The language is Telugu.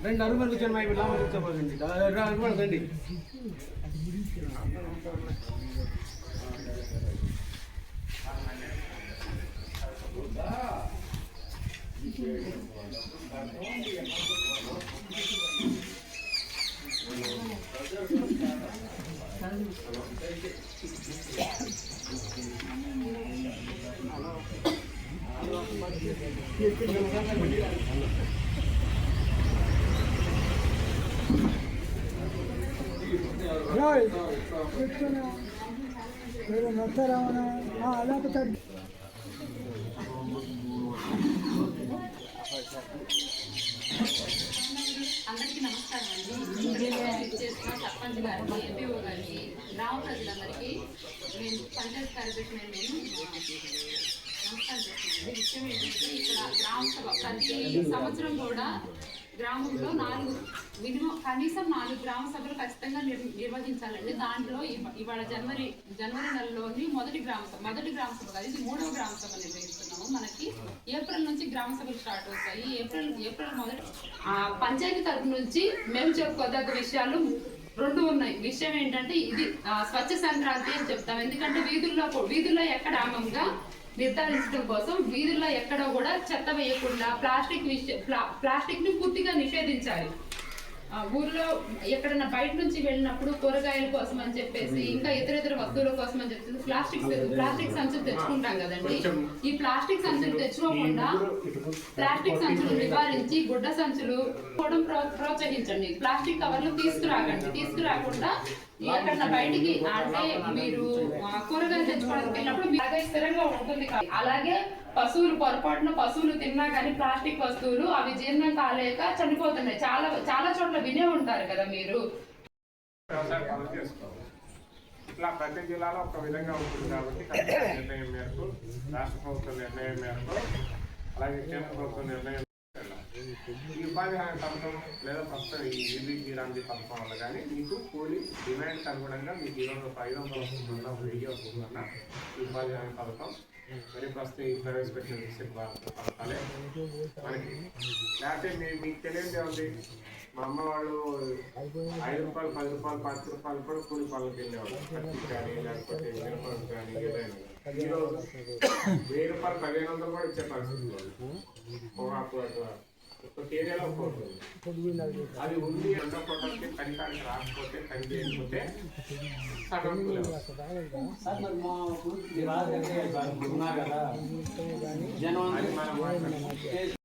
రెండు అరుమలు కూర్చొని మా ఇప్పుడు లాభం కూర్చోపోకండి అరుమలు రండి. అందరికీ నమస్కారం అండి. చేసిన సర్పంచ్ గారికి, ఎంపీఓ గారికి, గ్రామ ప్రజలందరికీ నేను పంచాయతీ కార్యదర్శి నేను నమస్కారం చేస్తున్నాను. విషయం ఏంటంటే ఇక్కడ గ్రామ సభ ప్రతి సంవత్సరం కూడా గ్రామంలో కనీసం 4 గ్రామ సభలు ఖచ్చితంగా నిర్వహించాలండి. దాంట్లో ఇవాళ జనవరి నెలలోని మొదటి గ్రామ సభ కాదు, ఇది 3వ గ్రామ సభ నిర్వహిస్తున్నాము. మనకి ఏప్రిల్ నుంచి గ్రామ సభలు స్టార్ట్ అవుతాయి. ఏప్రిల్ మొదటి పంచాయతీ తరపు నుంచి మేము చెప్పుకోదగ్గ విషయాలు 2 ఉన్నాయి. విషయం ఏంటంటే ఇది స్వచ్ఛ సంక్రాంతి అని చెప్తాం. ఎందుకంటే వీధుల్లో ఎక్కడ ఆమంగా నిర్ధారించడం కోసం వీధుల్లో ఎక్కడ కూడా చెత్త వేయకుండా ప్లాస్టిక్ ని పూర్తిగా నిషేధించాలి. ఊర్లో ఎక్కడన్నా బయట నుంచి వెళ్ళినప్పుడు కూరగాయల కోసం అని చెప్పేసి ఇంకా ఇతర వస్తువుల కోసం అని చెప్పేసి ప్లాస్టిక్ సంచులు తెచ్చుకుంటాం కదండి. ఈ ప్లాస్టిక్ సంచులు తెచ్చుకోకుండా ప్లాస్టిక్ సంచులు నివారించి గుడ్డ సంచులు కూడా ప్రోత్సహించండి. ప్లాస్టిక్ కవర్లు తీసుకురాకుండా ఎక్కడన్నా బయటికి అంటే మీరు కూరగాయలు తెచ్చుకోవడానికి వెళ్ళినప్పుడు అలాగే స్థిరంగా ఉంటుంది. అలాగే పశువులు తిన్నా కానీ ప్లాస్టిక్ వస్తువులు అవి జీర్ణం కాలేక చనిపోతున్నాయి. చాలా చోట్ల వినే ఉంటారు కదా మీరు. ఇట్లా ప్రతి జిల్లాలో ఒక విధంగా ఉంటుంది కాబట్టి నిర్ణయం మేరకు, రాష్ట్ర ప్రభుత్వం నిర్ణయం మేరకు, అలాగే కేంద్ర ప్రభుత్వం నిర్ణయం ఈ ఉపాధి హామీ పథకం లేదా ప్రస్తుతం ఈ విద్యుత్ జీరాంతి పథకం వల్ల కానీ మీకు కూలీ డిమాండ్కి అనుగుణంగా మీకు 500 వస్తుందన్నా 1000 వస్తుందన్నా ఈ ఉపాధి హామీ పథకం మరి ప్రస్తుతం ఈ ప్రవేశపెట్టిన విషయం పథకాలే మనకి. లేకపోతే మీకు తెలియదే ఉంది, మా అమ్మ వాళ్ళు 5 రూపాయలు 10 రూపాయలు 10 రూపాయలు కూడా కూలి పనులకు వెళ్ళేవాళ్ళు. పత్తి కానీ లేకపోతే మిరపలు కానీ ఏదైనా ఈరోజు 1000 రూపాయలు 1500 కూడా ఇచ్చే పరిస్థితి. ఒక్కొక్క ఏరియాలో ఒక్కొక్కటి అది ఉంది. రెండో ఫోటోకి కనికానికి రాకపోతే కని చేయకపోతే సగం అది మనం